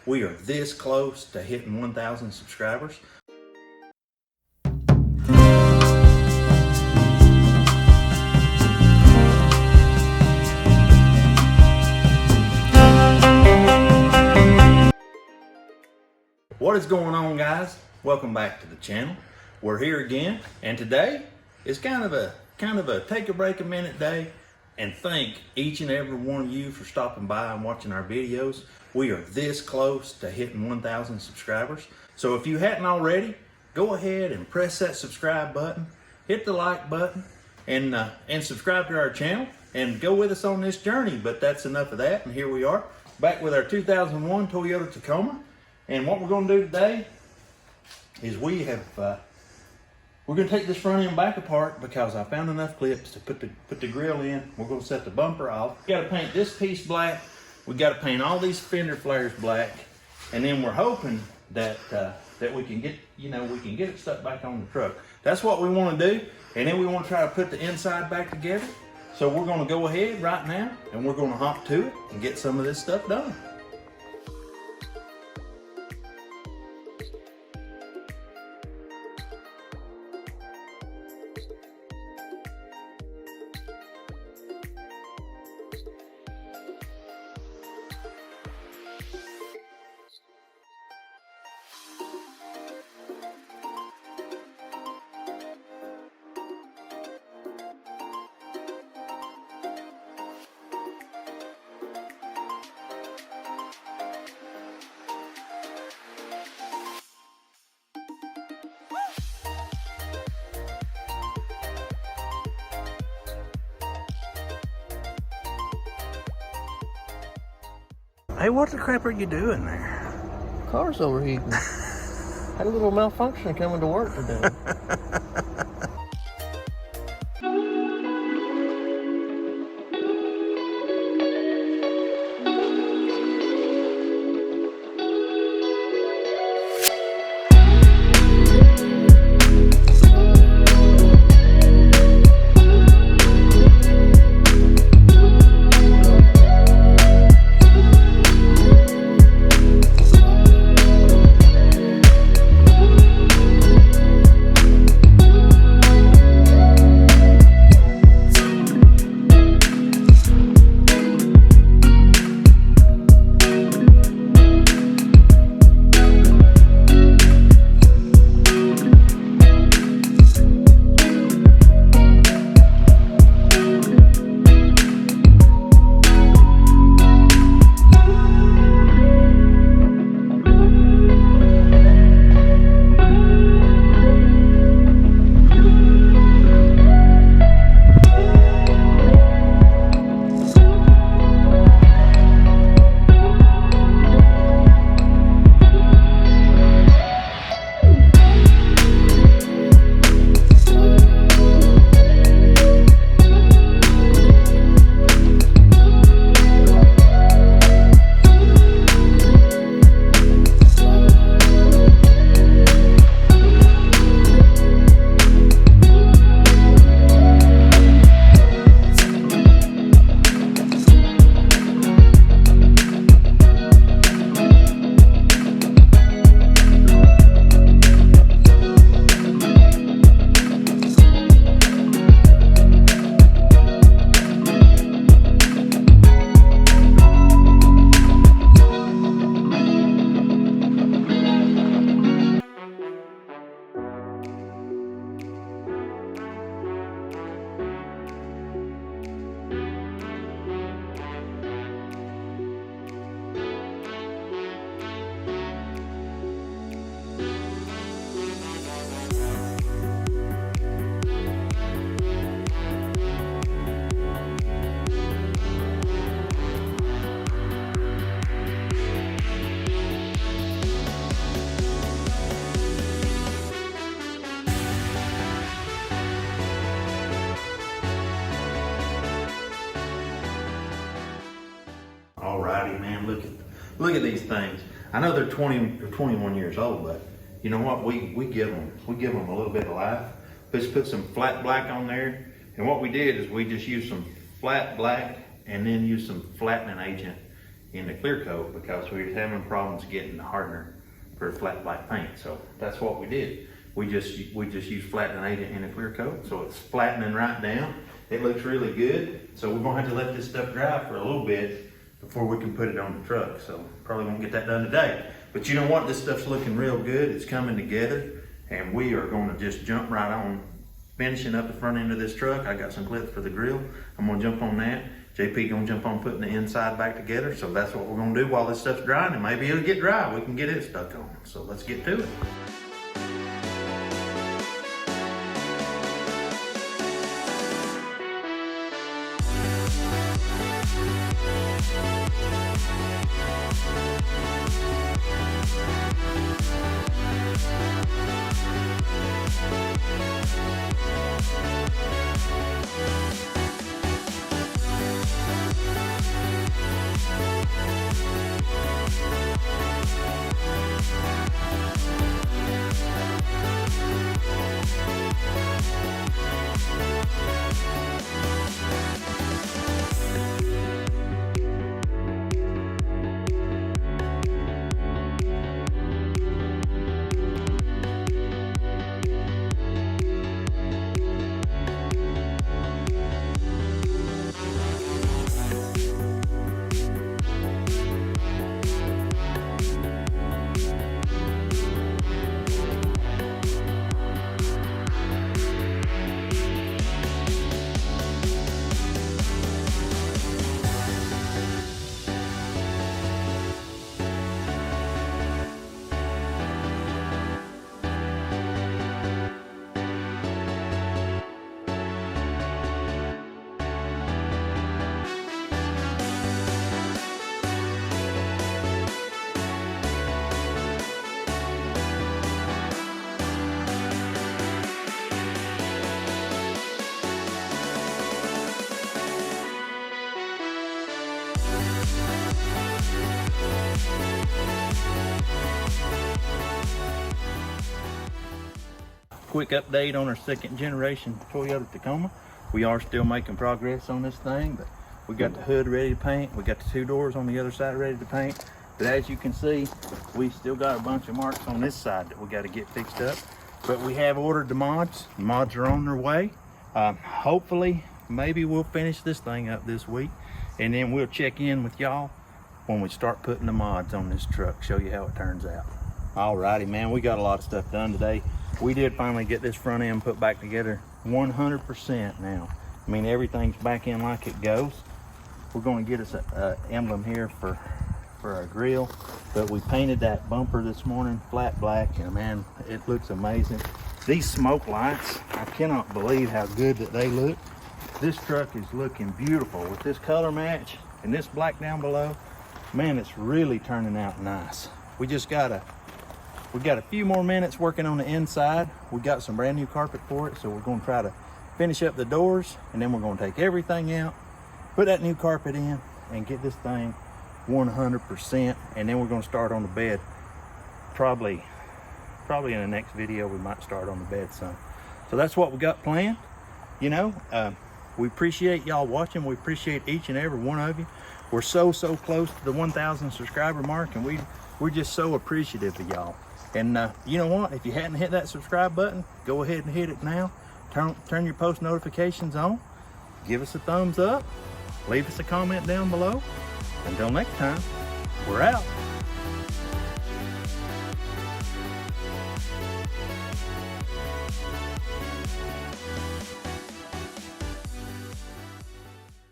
We are this close to hitting 1,000 subscribers. What is going on, guys? Welcome back to the channel. We're here again, and today is kind of a take a break a minute day and thank each and every one of you for stopping by and watching our videos. We are this close to hitting 1,000 subscribers. So if you hadn't already, go ahead and press that subscribe button, hit the like button, and subscribe to our channel and go with us on this journey. But that's enough of that, and here we are back with our 2001 Toyota Tacoma. And what we're going to do today is we're going to take this front end back apart because I found enough clips to put the grill in. We're going to set the bumper off. We got to paint this piece black. We got to paint all these fender flares black, and then we're hoping that we can get it stuck back on the truck. That's what we want to do, and then we want to try to put the inside back together. So we're going to go ahead right now, and we're going to hop to it and get some of this stuff done. Hey, what the crap are you doing there? Car's overheating. Had a little malfunction coming to work today. Alrighty, man, look at these things. I know they're 20 or 21 years old, but you know what? We give them a little bit of life. Just put some flat black on there, and what we did is we just used some flat black and then used some flattening agent in the clear coat because we were having problems getting the hardener for flat black paint. So that's what we did. We just used flattening agent in the clear coat, so it's flattening right down. It looks really good. So we're gonna have to let this stuff dry for a little bit before we can put it on the truck. So probably won't get that done today. But you know what? This stuff's looking real good. It's coming together, and we are gonna just jump right on finishing up the front end of this truck. I got some clips for the grill. I'm gonna jump on that. JP gonna jump on putting the inside back together. So that's what we're gonna do while this stuff's drying, and maybe it'll get dry. We can get it stuck on. So let's get to it. Quick update on our second generation Toyota Tacoma. We are still making progress on this thing, but we got the hood ready to paint. We got the two doors on the other side ready to paint. But as you can see, we still got a bunch of marks on this side that we got to get fixed up. But we have ordered the mods. The mods are on their way. Hopefully, maybe we'll finish this thing up this week, and then we'll check in with y'all when we start putting the mods on this truck, show you how it turns out. Alrighty, man, we got a lot of stuff done today. We did finally get this front end put back together 100% now. I mean, everything's back in like it goes. We're going to get us an emblem here for our grill, but we painted that bumper this morning flat black, and man, it looks amazing. These smoke lights, I cannot believe how good that they look. This truck is looking beautiful with this color match and this black down below. Man, it's really turning out nice. We got a few more minutes working on the inside. We got some brand new carpet for it, so we're going to try to finish up the doors, and then we're going to take everything out, put that new carpet in, and get this thing 100%. And then we're going to start on the bed. Probably in the next video we might start on the bed some. So that's what we got planned. You know, we appreciate y'all watching. We appreciate each and every one of you. We're so close to the 1,000 subscriber mark, and we're just so appreciative of y'all. And you know what? If you hadn't hit that subscribe button, go ahead and hit it now. Turn your post notifications on. Give us a thumbs up. Leave us a comment down below. Until next time, we're out.